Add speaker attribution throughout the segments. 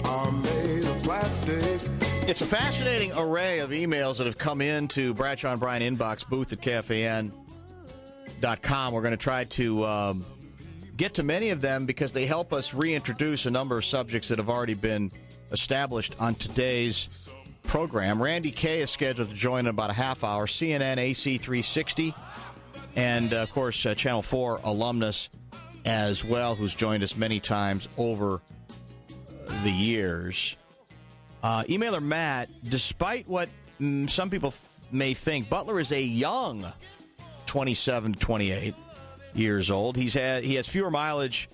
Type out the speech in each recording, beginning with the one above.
Speaker 1: are made of plastic.
Speaker 2: It's a fascinating array of emails that have come into Bradshaw and Bryan inbox, booth at KFAN.com. We're going to try to get to many of them because they help us reintroduce a number of subjects that have already been established on today's program. Randy Kay is scheduled to join in about a half hour. CNN AC 360 and, of course, Channel 4 alumnus as well, who's joined us many times over the years. Emailer Matt, despite what some people may think, Butler is a young 27 to 28 years old. He has fewer mileage,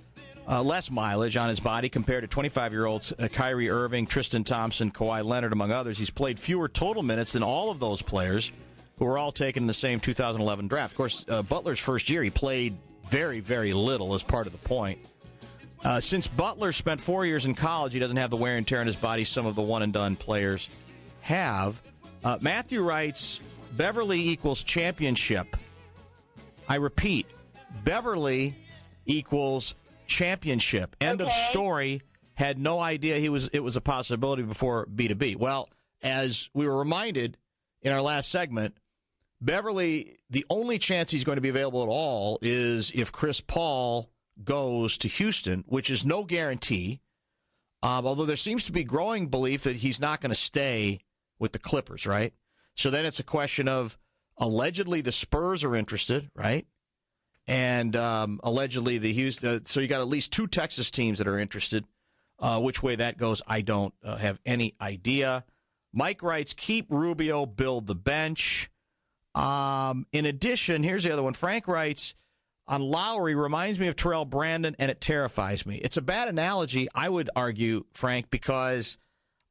Speaker 2: less mileage on his body compared to 25-year-olds Kyrie Irving, Tristan Thompson, Kawhi Leonard, among others. He's played fewer total minutes than all of those players who were all taken in the same 2011 draft. Of course, Butler's first year, he played very, very little as part of the point. Since Butler spent 4 years in college, he doesn't have the wear and tear on his body some of the one-and-done players have. Matthew writes, Beverly equals championship. I repeat, Beverly equals championship. End of story. Had no idea it was a possibility before B2B. Well, as we were reminded in our last segment, Beverly, the only chance he's going to be available at all is if Chris Paul goes to Houston, which is no guarantee, although there seems to be growing belief that he's not going to stay with the Clippers, right? So then it's a question of allegedly the Spurs are interested, right? And allegedly the Houston, so you got at least two Texas teams that are interested. Which way that goes, I don't have any idea. Mike writes, keep Rubio, build the bench. In addition, here's the other one. Frank writes, on Lowry, reminds me of Terrell Brandon, and it terrifies me. It's a bad analogy, I would argue, Frank, because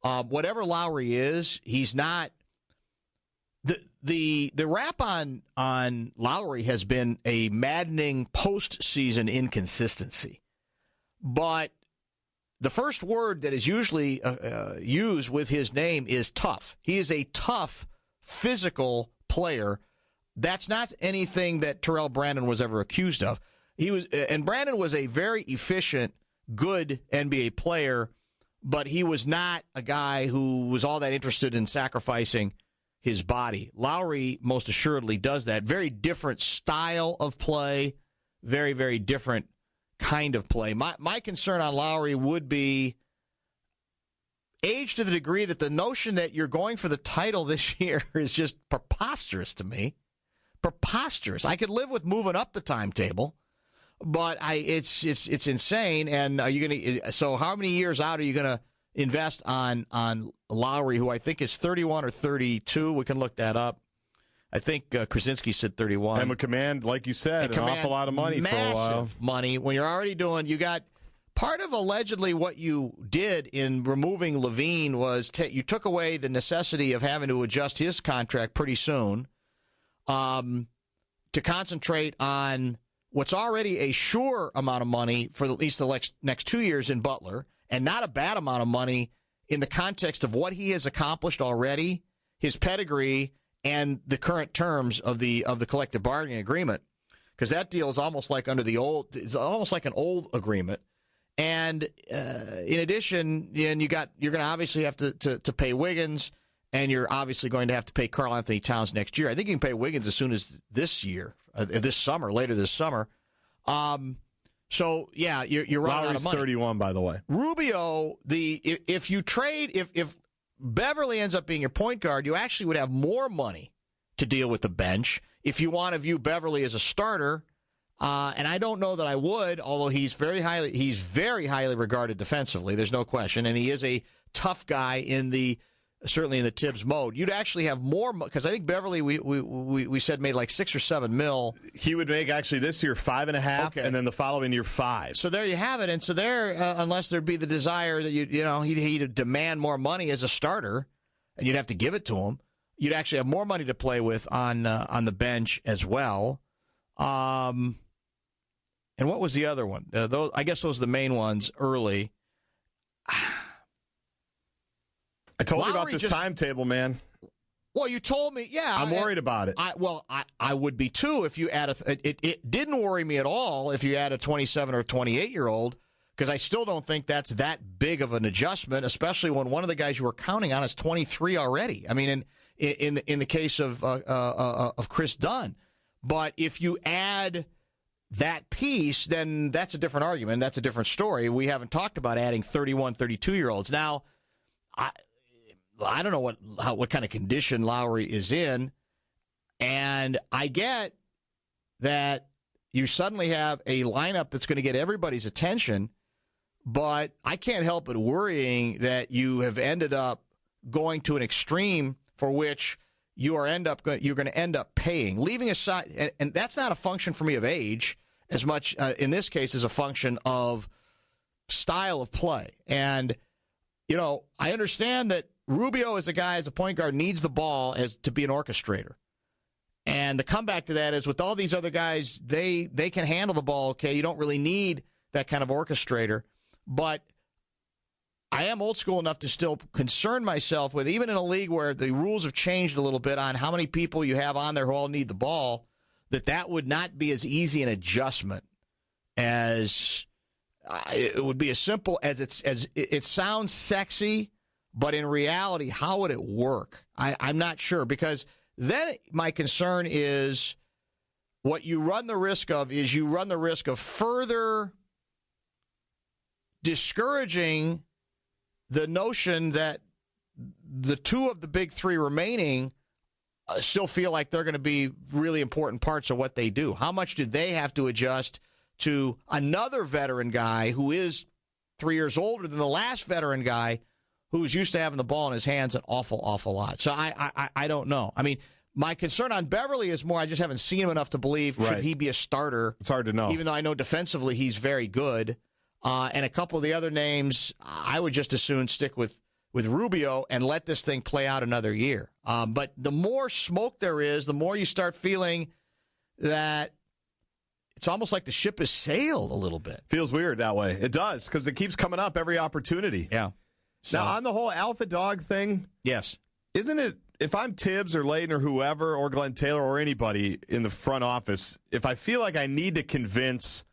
Speaker 2: whatever Lowry is, he's not. The rap on Lowry has been a maddening postseason inconsistency. But the first word that is usually used with his name is tough. He is a tough, physical player. That's not anything that Terrell Brandon was ever accused of. And Brandon was a very efficient, good NBA player, but he was not a guy who was all that interested in sacrificing his body. Lowry most assuredly does that. Very different style of play, very, very different kind of play. My concern on Lowry would be age to the degree that the notion that you're going for the title this year is just preposterous to me. Preposterous. I could live with moving up the timetable, but it's insane. And are you going to? So how many years out are you going to invest on Lowry, who I think is 31 or 32? We can look that up. I think Krasinski said 31.
Speaker 3: And would command, like you said, an awful lot of money for a while.
Speaker 2: Massive money when you're already doing. You got part of allegedly what you did in removing Levine was you took away the necessity of having to adjust his contract pretty soon. To concentrate on what's already a sure amount of money for at least the next 2 years in Butler, and not a bad amount of money in the context of what he has accomplished already, his pedigree, and the current terms of the collective bargaining agreement. Because that deal is almost like it's almost like an old agreement. And in addition, you're going to obviously have to pay Wiggins. And you're obviously going to have to pay Karl Anthony Towns next year. I think you can pay Wiggins as soon as this year, later this summer. So, yeah, you're running out of money.
Speaker 3: 31, by the way.
Speaker 2: Rubio, if Beverly ends up being your point guard, you actually would have more money to deal with the bench. If you want to view Beverly as a starter, and I don't know that I would, although he's very highly regarded defensively, there's no question, and he is a tough guy certainly in the Tibbs mode. You'd actually have more, because I think Beverly, we said made like $6 or $7 million.
Speaker 3: He would make actually this year 5.5, okay, and then the following year 5.
Speaker 2: So there you have it. And so there, unless there'd be the desire that he'd demand more money as a starter, and you'd have to give it to him, you'd actually have more money to play with on the bench as well. And what was the other one? I guess those are the main ones early.
Speaker 3: I told you about this timetable, man.
Speaker 2: Well, you told me, yeah.
Speaker 3: I'm worried about it.
Speaker 2: I would be too if you add it didn't worry me at all if you add a 27 or 28-year-old, because I still don't think that's that big of an adjustment, especially when one of the guys you were counting on is 23 already. I mean, in the case of Chris Dunn. But if you add that piece, then that's a different argument. That's a different story. We haven't talked about adding 31, 32-year-olds. Now, I don't know what kind of condition Lowry is in, and I get that you suddenly have a lineup that's going to get everybody's attention, but I can't help but worrying that you have ended up going to an extreme for which you're going to end up paying, leaving aside, and that's not a function for me of age as much in this case as a function of style of play. And I understand that Rubio as a guy, as a point guard, needs the ball to be an orchestrator. And the comeback to that is with all these other guys, they can handle the ball okay. You don't really need that kind of orchestrator. But I am old school enough to still concern myself with, even in a league where the rules have changed a little bit on how many people you have on there who all need the ball, that would not be as easy an adjustment as it would be as simple as it sounds sexy, but in reality, how would it work? I'm not sure, because then my concern is what you run the risk of further discouraging the notion that the two of the big three remaining still feel like they're going to be really important parts of what they do. How much do they have to adjust to another veteran guy who is 3 years older than the last veteran guy who's used to having the ball in his hands an awful, awful lot? So I don't know. I mean, my concern on Beverly is more I just haven't seen him enough to believe should he be a starter.
Speaker 3: It's hard to know.
Speaker 2: Even though I know defensively he's very good. And a couple of the other names, I would just as soon stick with Rubio and let this thing play out another year. But the more smoke there is, the more you start feeling that it's almost like the ship has sailed a little bit.
Speaker 3: Feels weird that way. It does, because it keeps coming up every opportunity.
Speaker 2: Yeah. So,
Speaker 3: now, on the whole alpha dog thing,
Speaker 2: yes,
Speaker 3: isn't it, if I'm Tibbs or Layton or whoever, or Glenn Taylor or anybody in the front office, if I feel like I need to convince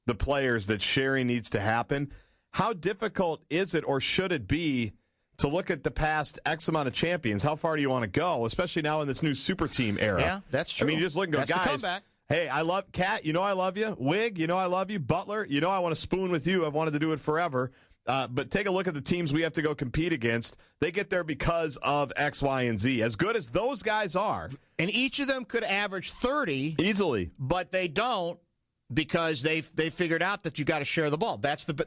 Speaker 3: the players that sharing needs to happen, how difficult is it, or should it be, to look at the past X amount of champions? How far do you want to go, especially now in this new super team era?
Speaker 2: Yeah, that's true.
Speaker 3: I mean, you just look and go, guys, hey, I love Cat, I love you. Wig, I love you. Butler, I want to spoon with you. I've wanted to do it forever. But take a look at the teams we have to go compete against. They get there because of X, Y, and Z. As good as those guys are.
Speaker 2: And each of them could average 30.
Speaker 3: Easily.
Speaker 2: But they don't, because they figured out that you got to share the ball. That's
Speaker 3: with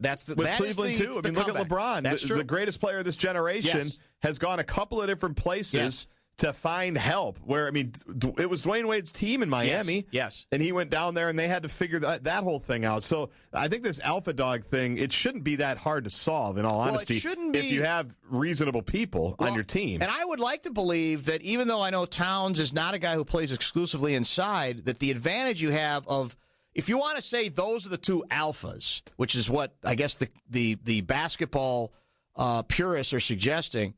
Speaker 3: Cleveland too. I mean, look at LeBron.
Speaker 2: That's true.
Speaker 3: The greatest player of this generation has gone a couple of different places to find help. Where, I mean, it was Dwayne Wade's team in Miami.
Speaker 2: Yes.
Speaker 3: And he went down there and they had to figure that whole thing out. So I think this alpha dog thing, it shouldn't be that hard to solve, in all honesty.
Speaker 2: It shouldn't be,
Speaker 3: if you have reasonable people on your team.
Speaker 2: And I would like to believe that, even though I know Towns is not a guy who plays exclusively inside, that the advantage you have of, if you want to say those are the two alphas, which is what I guess the basketball purists are suggesting,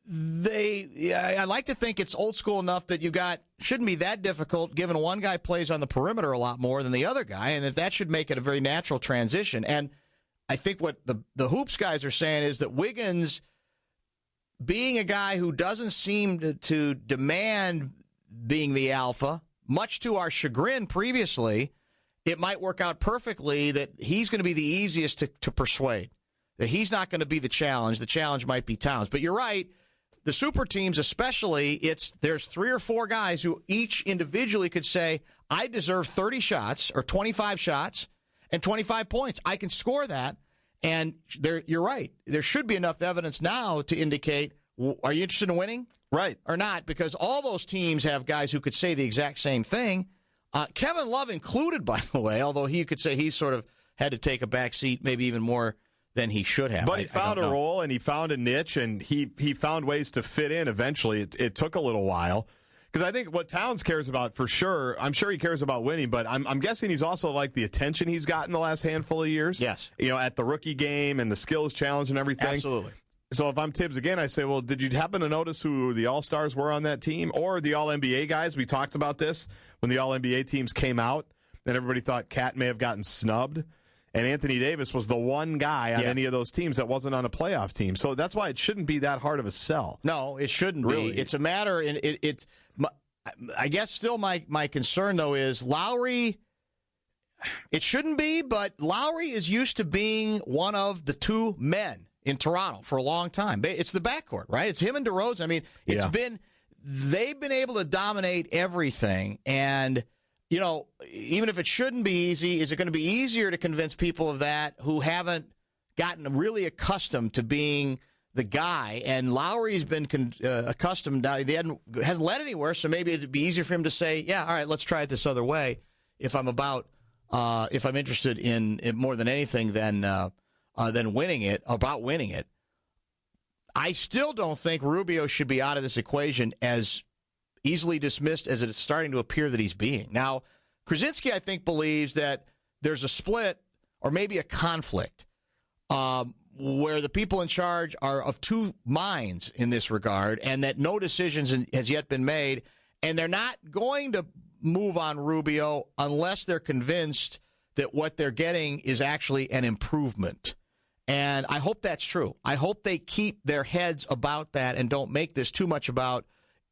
Speaker 2: I like to think it's old school enough that shouldn't be that difficult, given one guy plays on the perimeter a lot more than the other guy, and that should make it a very natural transition. And I think what the hoops guys are saying is that Wiggins, being a guy who doesn't seem to demand being the alpha, much to our chagrin previously, it might work out perfectly that he's going to be the easiest to persuade, that he's not going to be the challenge. The challenge might be Towns. But you're right. The super teams especially, there's 3 or 4 guys who each individually could say, I deserve 30 shots or 25 shots and 25 points. I can score that. And you're right. There should be enough evidence now to indicate, are you interested in winning?
Speaker 3: Right.
Speaker 2: Or not? Because all those teams have guys who could say the exact same thing. Kevin Love included, by the way, although he could say he sort of had to take a back seat, maybe even more than he should have.
Speaker 3: But he found a role, and he found a niche, and he found ways to fit in eventually. It took a little while. Because I think what Towns cares about, for sure, I'm sure he cares about winning, but I'm guessing he's also like the attention he's gotten the last handful of years.
Speaker 2: Yes.
Speaker 3: At the rookie game and the skills challenge and everything.
Speaker 2: Absolutely.
Speaker 3: So if I'm Tibbs again, I say, well, did you happen to notice who the All-Stars were on that team? Or the All-NBA guys? We talked about this when the All-NBA teams came out, and everybody thought Cat may have gotten snubbed. and Anthony Davis was the one guy on any of those teams that wasn't on a playoff team. So that's why it shouldn't be that hard of a sell.
Speaker 2: No, it shouldn't
Speaker 3: really
Speaker 2: be. It's a matter, and I guess still my concern, though, is Lowry. It shouldn't be, but Lowry is used to being one of the two men in Toronto for a long time. It's the backcourt, right? It's him and DeRozan. I mean, they've been able to dominate everything, and even if it shouldn't be easy, is it going to be easier to convince people of that who haven't gotten really accustomed to being the guy? And Lowry's been accustomed. Now, he hasn't led anywhere, so maybe it'd be easier for him to say, "Yeah, all right, let's try it this other way." If I'm interested in it more than anything than winning it, I still don't think Rubio should be out of this equation as easily dismissed as it's starting to appear that he's being. Now, Krasinski, I think, believes that there's a split or maybe a conflict where the people in charge are of two minds in this regard, and that no decisions has yet been made, and they're not going to move on Rubio unless they're convinced that what they're getting is actually an improvement. And I hope that's true. I hope they keep their heads about that and don't make this too much about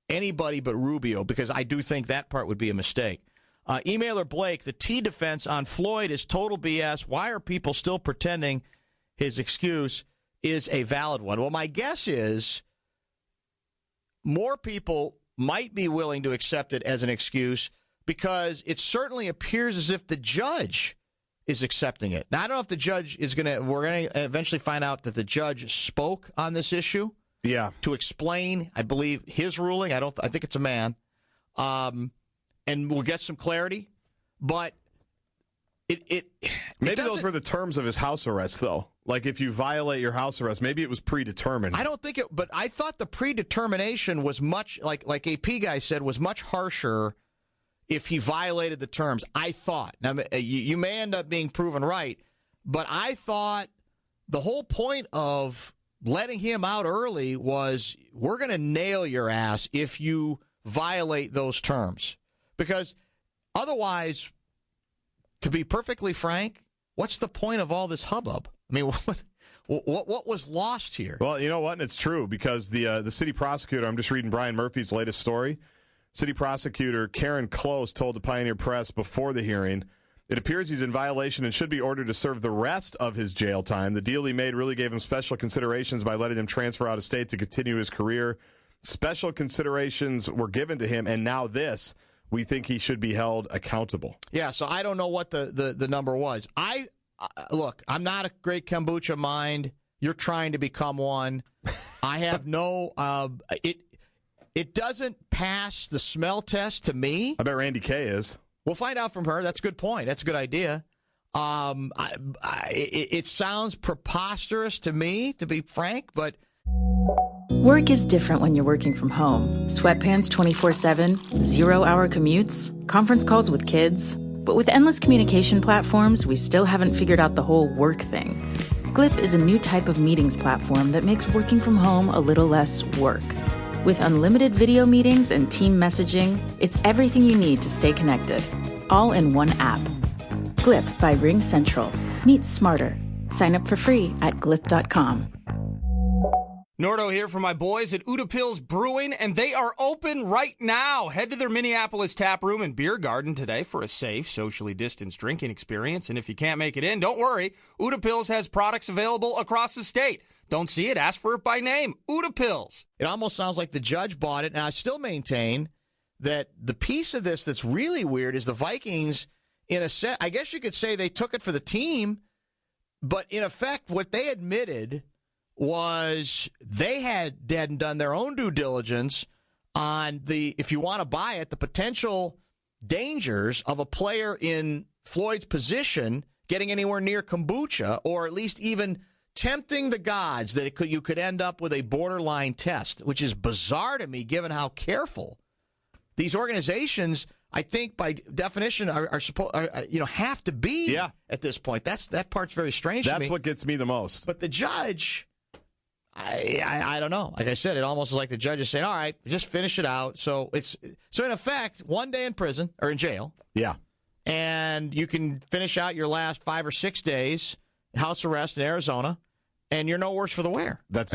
Speaker 2: anybody but Rubio, because I do think that part would be a mistake. Emailer Blake, the T defense on Floyd is total BS. Why are people still pretending his excuse is a valid one? Well, my guess is more people might be willing to accept it as an excuse because it certainly appears as if the judge is accepting it. Now, I don't know if the judge is we're going to eventually find out that the judge spoke on this issue.
Speaker 3: Yeah.
Speaker 2: To explain, I believe, his ruling. I think it's a man. And we'll get some clarity. But
Speaker 3: maybe those were the terms of his house arrest, though. Like, if you violate your house arrest, maybe it was predetermined.
Speaker 2: I don't think it, but I thought the predetermination was much, like AP guy said, was much harsher if he violated the terms. I thought. Now, you may end up being proven right, but I thought the whole point of letting him out early was we're going to nail your ass if you violate those terms. Because otherwise, to be perfectly frank, what's the point of all this hubbub? I mean, what was lost here?
Speaker 3: Well, you know what? And it's true, because the city prosecutor, I'm just reading Brian Murphy's latest story. City prosecutor Karen Close told the Pioneer Press before the hearing, it appears he's in violation and should be ordered to serve the rest of his jail time. The deal he made really gave him special considerations by letting him transfer out of state to continue his career. Special considerations were given to him, and now this. We think he should be held accountable.
Speaker 2: Yeah, so I don't know what the number was. Look, I'm not a great kombucha mind. You're trying to become one. I have no it doesn't pass the smell test to me.
Speaker 3: I bet Randy Kay is.
Speaker 2: We'll find out from her. That's a good point. That's a good idea. It sounds preposterous to me, to be frank, but
Speaker 4: work is different when you're working from home. Sweatpants 24/7, 0-hour commutes, conference calls with kids. But with endless communication platforms, we still haven't figured out the whole work thing. Glip is a new type of meetings platform that makes working from home a little less work. With unlimited video meetings and team messaging, it's everything you need to stay connected, all in one app. Glip by RingCentral. Meet smarter. Sign up for free at glip.com.
Speaker 5: Nordo here for my boys at Utapils Brewing, and they are open right now. Head to their Minneapolis tap room and beer garden today for a safe, socially distanced drinking experience. And if you can't make it in, don't worry. Utapils has products available across the state. Don't see it? Ask for it by name. Utapils.
Speaker 2: It almost sounds like the judge bought it, and I still maintain that the piece of this that's really weird is the Vikings, in a sense, I guess you could say they took it for the team, but in effect, what they admitted was they hadn't done their own due diligence on if you want to buy it, the potential dangers of a player in Floyd's position getting anywhere near kombucha, or at least even tempting the gods that you could end up with a borderline test, which is bizarre to me given how careful these organizations, I think by definition, are supposed have to be at this point. That part's very strange to me.
Speaker 3: That's what gets me the most.
Speaker 2: But the judge, I don't know. Like I said, it almost is like the judge is saying, all right, just finish it out. So in effect, 1 day in prison or in jail.
Speaker 3: Yeah.
Speaker 2: and you can finish out your last 5 or 6 days house arrest in Arizona, and you're no worse for the wear.
Speaker 3: That's